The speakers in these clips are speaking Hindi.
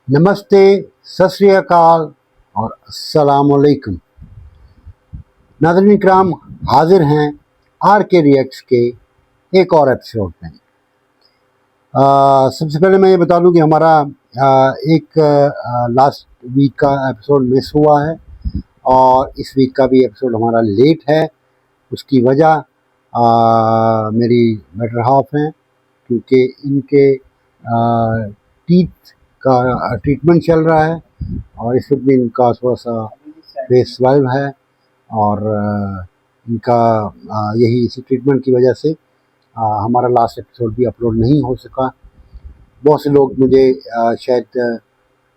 नमस्ते, सत श्री अकाल और अस्सलाम वालेकुम। नाज़रीन इकराम, हाजिर हैं आर के रिएक्ट्स के एक और एपिसोड में। सबसे पहले मैं ये बता दूं कि हमारा एक लास्ट वीक का एपिसोड मिस हुआ है और इस वीक का भी एपिसोड हमारा लेट है। उसकी वजह मेरी बेटर हाफ हैं, क्योंकि इनके टीथ का ट्रीटमेंट चल रहा है और इस वक्त भी इनका थोड़ा सा फेस वाइव है और इनका यही इसी ट्रीटमेंट की वजह से हमारा लास्ट एपिसोड भी अपलोड नहीं हो सका। बहुत से लोग मुझे शायद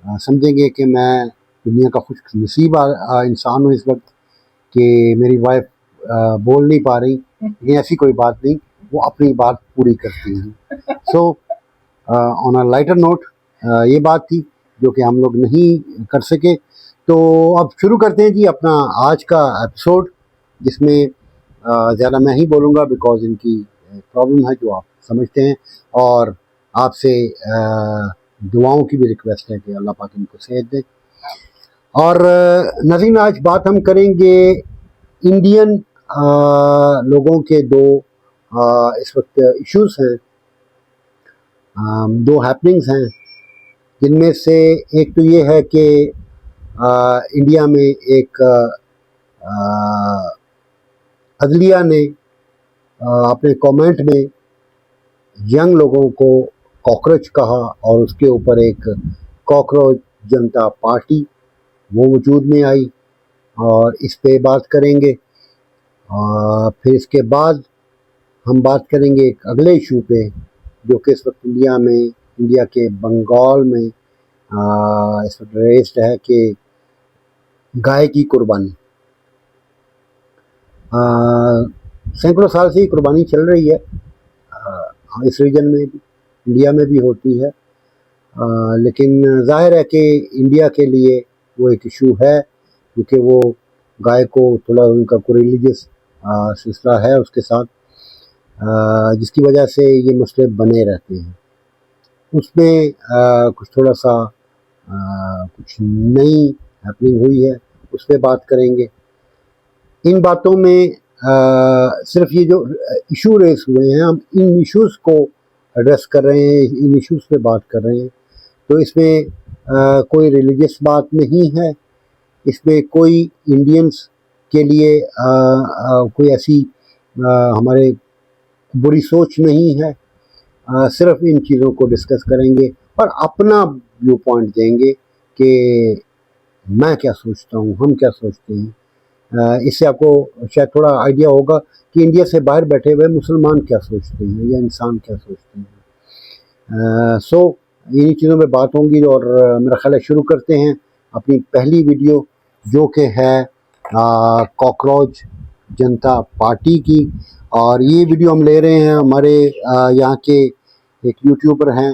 समझेंगे कि मैं दुनिया का खुश नसीब इंसान हूँ इस वक्त कि मेरी वाइफ बोल नहीं पा रही, लेकिन ऐसी कोई बात नहीं, वो अपनी बात पूरी करती हैं। So on a lighter note ये बात थी जो कि हम लोग नहीं कर सके। तो अब शुरू करते हैं जी अपना आज का एपिसोड, जिसमें ज़्यादा मैं ही बोलूँगा बिकॉज इनकी प्रॉब्लम है जो आप समझते हैं, और आपसे दुआओं की भी रिक्वेस्ट है कि अल्लाह पाक इनको सेहत दे। और नज़ीन, आज बात हम करेंगे इंडियन लोगों के दो इस वक्त इश्यूज़ हैं, दो हैपनिंग्स हैं, जिनमें से एक तो ये है कि इंडिया में एक अदलिया ने अपने कमेंट में यंग लोगों को कॉकरोच कहा और उसके ऊपर एक कॉकरोच जनता पार्टी वो वजूद में आई और इस पे बात करेंगे। फिर इसके बाद हम बात करेंगे एक अगले इशू पे जो कि इस वक्त इंडिया के बंगाल में इस वक्त रेस्ड है कि गाय की कुर्बानी। सैकड़ों साल से ही कुर्बानी चल रही है, इस रीजन में भी, इंडिया में भी होती है, लेकिन जाहिर है कि इंडिया के लिए वो एक इशू है, क्योंकि वो गाय को थोड़ा उनका कोई रिलीजियस सिलसिला है उसके साथ, जिसकी वजह से ये मसले बने रहते हैं। उसमें कुछ थोड़ा सा कुछ नई हैपनिंग हुई है, उस पर बात करेंगे। इन बातों में सिर्फ ये जो इशू रेस हुए हैं, हम इन इश्यूज़ को एड्रेस कर रहे हैं, इन इश्यूज़ पे बात कर रहे हैं। तो इसमें कोई रिलीजियस बात नहीं है, इसमें कोई इंडियंस के लिए कोई ऐसी हमारे बुरी सोच नहीं है। सिर्फ इन चीज़ों को डिस्कस करेंगे और अपना व्यू पॉइंट देंगे कि मैं क्या सोचता हूँ, हम क्या सोचते हैं। इससे आपको शायद थोड़ा आइडिया होगा कि इंडिया से बाहर बैठे हुए मुसलमान क्या सोचते हैं या इंसान क्या सोचते हैं। सो इन्हीं चीज़ों पे बात होंगी और मेरा ख्याल है शुरू करते हैं अपनी पहली वीडियो, जो कि है कॉकरोच जनता पार्टी की। और ये वीडियो हम ले रहे हैं हमारे यहाँ के एक यूट्यूबर हैं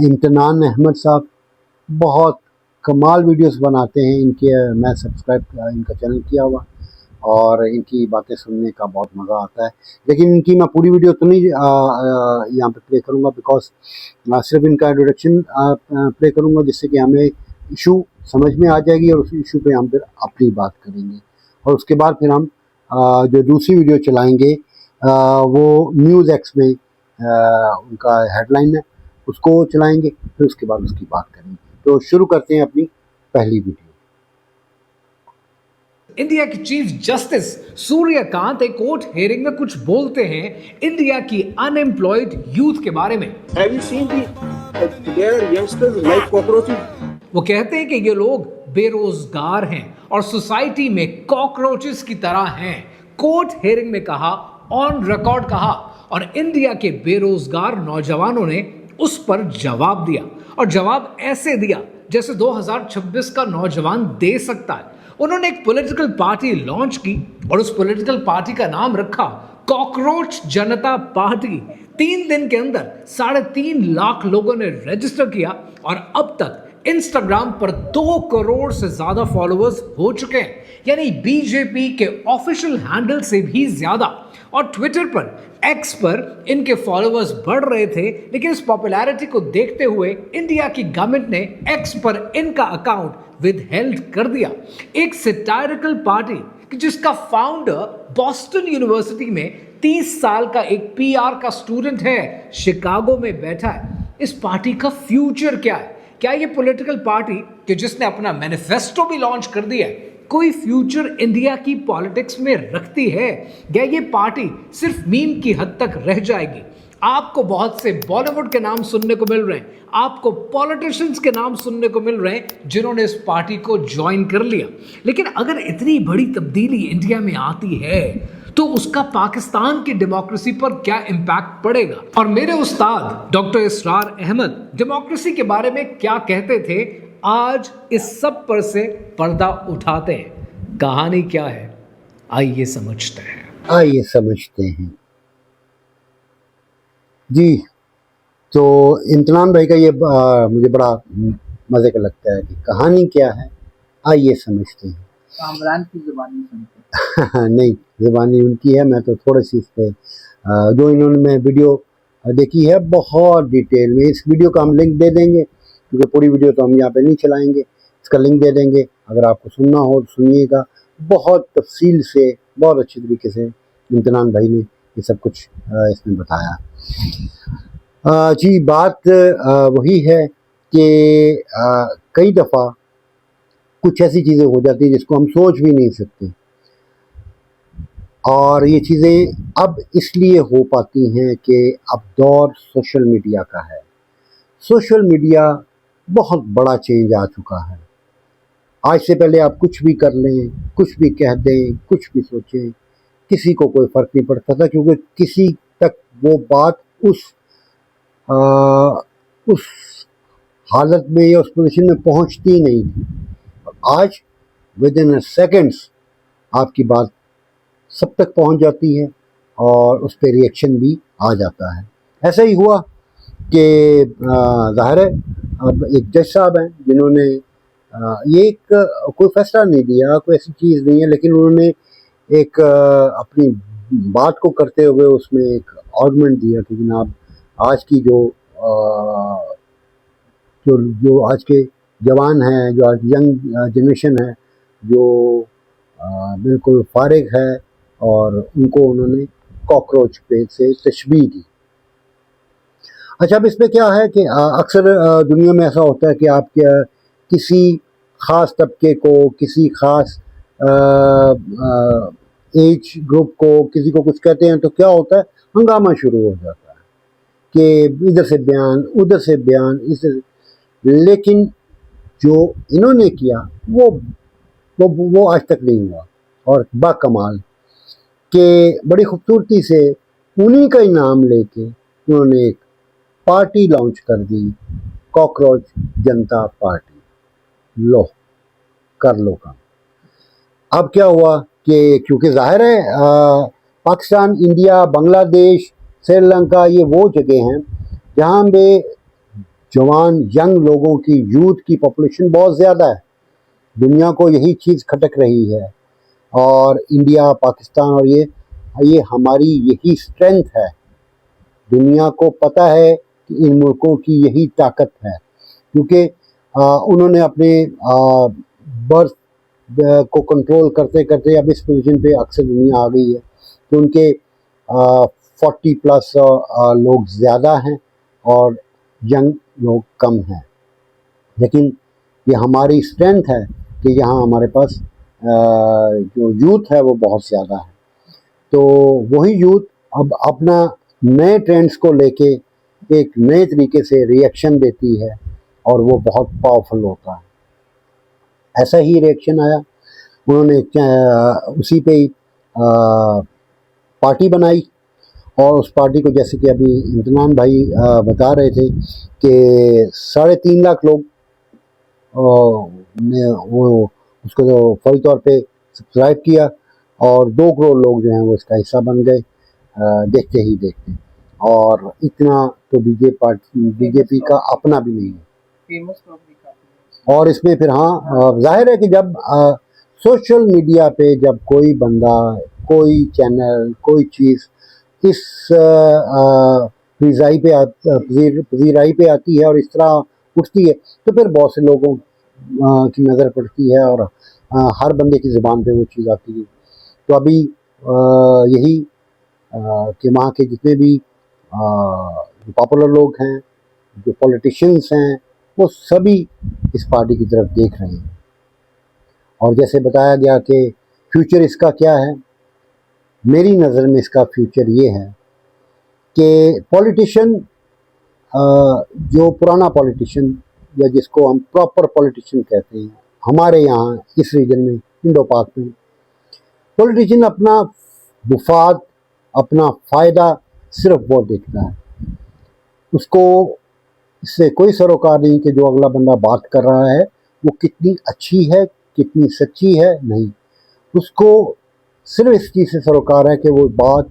इम्तिनान अहमद साहब, बहुत कमाल वीडियोस बनाते हैं इनके। मैं सब्सक्राइब इनका चैनल किया हुआ और इनकी बातें सुनने का बहुत मज़ा आता है, लेकिन इनकी मैं पूरी वीडियो तो नहीं यहाँ पे प्ले करूँगा, बिकॉज सिर्फ इनका इंट्रोडक्शन प्ले करूँगा, जिससे कि हमें इशू समझ में आ जाएगी और उस इशू पे हम फिर अपनी बात करेंगे। और उसके बाद फिर हम जो दूसरी वीडियो चलाएंगे वो न्यूज़ एक्स में उनका हेडलाइन है, उसको चलाएंगे, फिर उसके बाद उसकी बात करेंगे। तो शुरू करते हैं अपनी पहली वीडियो। इंडिया के चीफ जस्टिस सूर्यकांत एक कोर्ट हियरिंग में कुछ बोलते हैं इंडिया की अनएम्प्लॉयड यूथ के बारे में। Have you seen their youngsters like cockroaches? वो कहते हैं कि ये लोग बेरोजगार हैं और सोसाइटी में कॉकरोचेस की तरह हैं। कोर्ट हियरिंग में कहा, ऑन रिकॉर्ड कहा, और इंडिया के बेरोजगार नौजवानों ने उस पर जवाब दिया, और जवाब ऐसे दिया जैसे 2026 का नौजवान दे सकता है। उन्होंने एक पॉलिटिकल पार्टी लॉन्च की और उस पॉलिटिकल पार्टी का नाम रखा कॉकरोच जनता पार्टी। 3 दिन के अंदर 3.5 लाख लोगों ने रजिस्टर किया और अब तक इंस्टाग्राम पर 2 करोड़ से ज्यादा फॉलोअर्स हो चुके हैं, यानी बीजेपी के ऑफिशियल हैंडल से भी ज्यादा। और ट्विटर पर, एक्स पर इनके फॉलोअर्स बढ़ रहे थे, लेकिन इस पॉपुलैरिटी को देखते हुए इंडिया की गवर्नमेंट ने एक्स पर इनका अकाउंट विदहेल्ड कर दिया। एक सैटायरिकल पार्टी कि जिसका फाउंडर बॉस्टन यूनिवर्सिटी में 30 साल का एक पीआर का स्टूडेंट है, शिकागो में बैठा है। इस पार्टी का फ्यूचर क्या है? क्या ये पॉलिटिकल पार्टी कि जिसने अपना मैनिफेस्टो भी लॉन्च कर दिया है, कोई फ्यूचर इंडिया की पॉलिटिक्स में रखती है, या ये पार्टी सिर्फ मीम की हद तक रह जाएगी? आपको बहुत से बॉलीवुड के नाम सुनने को मिल रहे हैं, आपको पॉलिटिशियंस के नाम सुनने को मिल रहे हैं जिन्होंने इस पार्टी को ज्वाइन कर लिया। लेकिन अगर इतनी बड़ी तब्दीली इंडिया में आती है तो उसका पाकिस्तान की डेमोक्रेसी पर क्या इम्पैक्ट पड़ेगा? और मेरे उस्ताद डॉक्टर इसरार अहमद डेमोक्रेसी के बारे में क्या कहते थे, आज इस सब पर से पर्दा उठाते हैं। कहानी क्या है, आइए समझते हैं। जी, तो इम्तिनान भाई का ये मुझे बड़ा मज़े का लगता है कि कहानी क्या है, आइए समझते हैं। कामरान की जुबानी सुनते हैं। नहीं, ज़ुबानी उनकी है, मैं तो थोड़ी सी इस पे जो इन्होंने वीडियो देखी है बहुत डिटेल में। इस वीडियो का हम लिंक दे देंगे, क्योंकि पूरी वीडियो तो हम यहाँ पे नहीं चलाएंगे, इसका लिंक दे देंगे। अगर आपको सुनना हो तो सुनिएगा, बहुत तफसील से, बहुत अच्छी तरीके से इम्तिनान भाई ने ये सब कुछ इसमें बताया। जी, बात वही है कि कई दफ़ा कुछ ऐसी चीज़ें हो जाती हैं जिसको हम सोच भी नहीं सकते, और ये चीज़ें अब इसलिए हो पाती हैं कि अब दौर सोशल मीडिया का है। सोशल मीडिया बहुत बड़ा चेंज आ चुका है। आज से पहले आप कुछ भी कर लें, कुछ भी कह दें, कुछ भी सोचें, किसी को कोई फ़र्क नहीं पड़ता था, क्योंकि किसी तक वो बात उस हालत में या उस पोजीशन में पहुंचती नहीं थी। आज विद इन सेकेंड्स आपकी बात सब तक पहुंच जाती है और उस पर रिएक्शन भी आ जाता है। ऐसा ही हुआ कि ज़ाहिर है अब एक जज साहब हैं जिन्होंने ये एक कोई फैसला नहीं दिया, कोई ऐसी चीज़ नहीं है, लेकिन उन्होंने एक अपनी बात को करते हुए उसमें एक आर्गुमेंट दिया कि जनाब आज की जो आज के जवान हैं, जो आज यंग जनरेशन है, जो बिल्कुल फारिग है, और उनको उन्होंने कॉकरोच पे से तशबीह दी। अच्छा, अब इसमें क्या है कि अक्सर दुनिया में ऐसा होता है कि आप किसी ख़ास तबके को, किसी ख़ास एज ग्रुप को, किसी को कुछ कहते हैं तो क्या होता है, हंगामा शुरू हो जाता है कि इधर से बयान, उधर से बयान, लेकिन जो इन्होंने किया वो आज तक नहीं हुआ। और बाकमाल के बड़ी खूबसूरती से उन्हीं का ही नाम लेके उन्होंने एक पार्टी लॉन्च कर दी, कॉकरोच जनता पार्टी। लो, कर लो काम। अब क्या हुआ कि क्योंकि जाहिर है पाकिस्तान, इंडिया, बांग्लादेश, श्रीलंका, ये वो जगह हैं जहाँ पे जवान यंग लोगों की, यूथ की पॉपुलेशन बहुत ज़्यादा है। दुनिया को यही चीज़ खटक रही है, और इंडिया, पाकिस्तान और ये हमारी यही स्ट्रेंथ है। दुनिया को पता है कि इन मुल्कों की यही ताकत है, क्योंकि उन्होंने अपने बर्थ को कंट्रोल करते करते अब इस पोजीशन पे अक्सर दुनिया आ गई है कि उनके 40+ लोग ज़्यादा हैं और यंग लोग कम हैं। लेकिन ये हमारी स्ट्रेंथ है कि यहाँ हमारे पास जो यूथ है वो बहुत ज़्यादा है। तो वही यूथ अब अपना नए ट्रेंड्स को लेके एक नए तरीके से रिएक्शन देती है, और वो बहुत पावरफुल होता है। ऐसा ही रिएक्शन आया, उन्होंने उसी पे ही पार्टी बनाई, और उस पार्टी को जैसे कि अभी इम्तिनान भाई बता रहे थे कि 3.5 लाख लोग ने वो उसको तो फौरी तौर पे सब्सक्राइब किया, और 2 करोड़ लोग जो हैं वो इसका हिस्सा बन गए देखते ही देखते। और इतना तो बीजेपी का अपना भी नहीं है। फेमस लोग भी काफी और इसमें फिर हाँ जाहिर है कि जब सोशल मीडिया पे जब कोई बंदा, कोई चैनल, कोई चीज़ इस पजीराई पे आती है और इस तरह उठती है, तो फिर बहुत से लोगों की नज़र पड़ती है और हर बंदे की ज़ुबान पे वो चीज़ आती है। तो अभी यही कि वहाँ के जितने भी जो पॉपुलर लोग हैं, जो पॉलिटिशियंस हैं, वो सभी इस पार्टी की तरफ देख रहे हैं। और जैसे बताया गया कि फ्यूचर इसका क्या है, मेरी नज़र में इसका फ्यूचर ये है कि पॉलिटिशियन, जो पुराना पॉलिटिशियन या जिसको हम प्रॉपर पॉलिटिशियन कहते हैं, हमारे यहाँ इस रीजन में, इंडो पाक में, पॉलिटिशियन अपना मुफाद, अपना फ़ायदा सिर्फ वो देखता है। उसको इससे कोई सरोकार नहीं कि जो अगला बंदा बात कर रहा है वो कितनी अच्छी है, कितनी सच्ची है, नहीं। उसको सिर्फ इस चीज़ से सरोकार है कि वो बात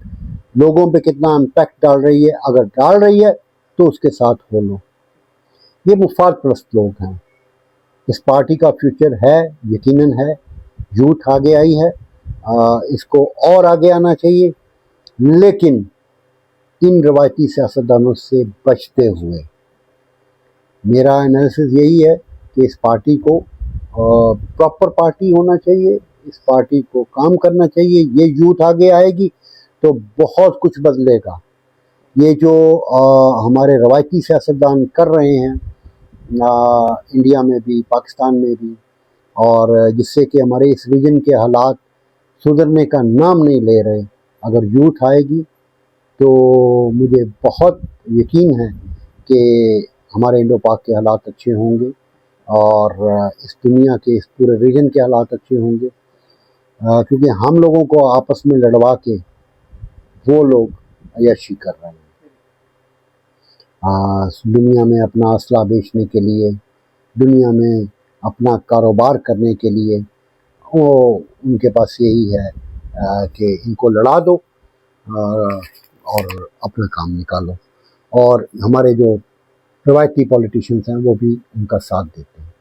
लोगों पे कितना इम्पैक्ट डाल रही है। अगर डाल रही है तो उसके साथ हो लो। ये मुफाद परस्त लोग हैं। इस पार्टी का फ्यूचर है, यकीनन है। यूथ आगे आई है, इसको और आगे आना चाहिए, लेकिन इन रवायती सियासतदानों से बचते हुए। मेरा एनालिसिस यही है कि इस पार्टी को प्रॉपर पार्टी होना चाहिए, इस पार्टी को काम करना चाहिए। ये यूथ आगे आएगी तो बहुत कुछ बदलेगा। ये जो हमारे रवायती सियासतदान कर रहे हैं इंडिया में भी, पाकिस्तान में भी, और जिससे कि हमारे इस रीजन के हालात सुधरने का नाम नहीं ले रहे, अगर यूथ आएगी तो मुझे बहुत यकीन है कि हमारे इंडो पाक के हालात अच्छे होंगे और इस दुनिया के, इस पूरे रीजन के हालात अच्छे होंगे, क्योंकि हम लोगों को आपस में लड़वा के वो लोग अय्याशी कर रहे हैं। दुनिया में अपना असला बेचने के लिए, दुनिया में अपना कारोबार करने के लिए, वो उनके पास यही है कि इनको लड़ा दो और अपना काम निकालो। और हमारे जो रवायती पॉलिटिशियंस हैं वो भी उनका साथ देते हैं।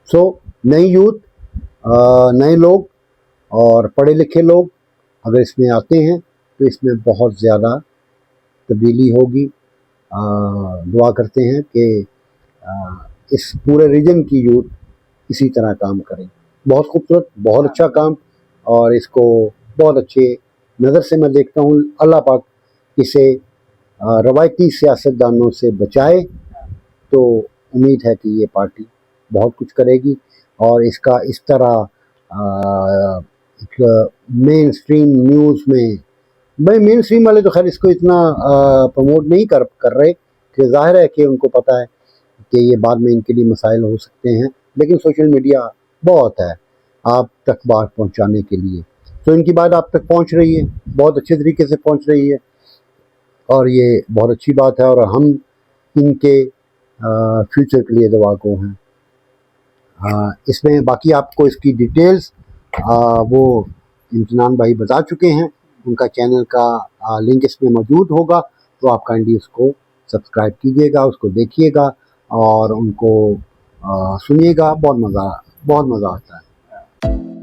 सो नई यूथ, नए लोग और पढ़े लिखे लोग अगर इसमें आते हैं तो इसमें बहुत ज़्यादा तब्दीली होगी। दुआ करते हैं कि इस पूरे रीजन की यूथ इसी तरह काम करें। बहुत खूबसूरत, बहुत अच्छा काम, और इसको बहुत अच्छे नज़र से मैं देखता हूँ। अल्लाह पाक इसे रवायती सियासतदानों से बचाए, तो उम्मीद है कि ये पार्टी बहुत कुछ करेगी और इसका इस तरह एक मेन स्ट्रीम न्यूज़ में, भाई मेन स्ट्रीम वाले तो खैर इसको इतना प्रमोट नहीं कर रहे, कि जाहिर है कि उनको पता है कि ये बाद में इनके लिए मसाइल हो सकते हैं, लेकिन सोशल मीडिया बहुत है आप तक बात पहुंचाने के लिए। तो इनकी बात आप तक पहुंच रही है, बहुत अच्छे तरीके से पहुंच रही है, और ये बहुत अच्छी बात है, और हम इनके फ्यूचर के लिए दुआगो हैं। इसमें बाकी आपको इसकी डिटेल्स वो इम्तिनान भाई बता चुके हैं। उनका चैनल का लिंक इसमें मौजूद होगा, तो आप काइंडली उसको सब्सक्राइब कीजिएगा, उसको देखिएगा और उनको सुनिएगा। बहुत मज़ा आता है।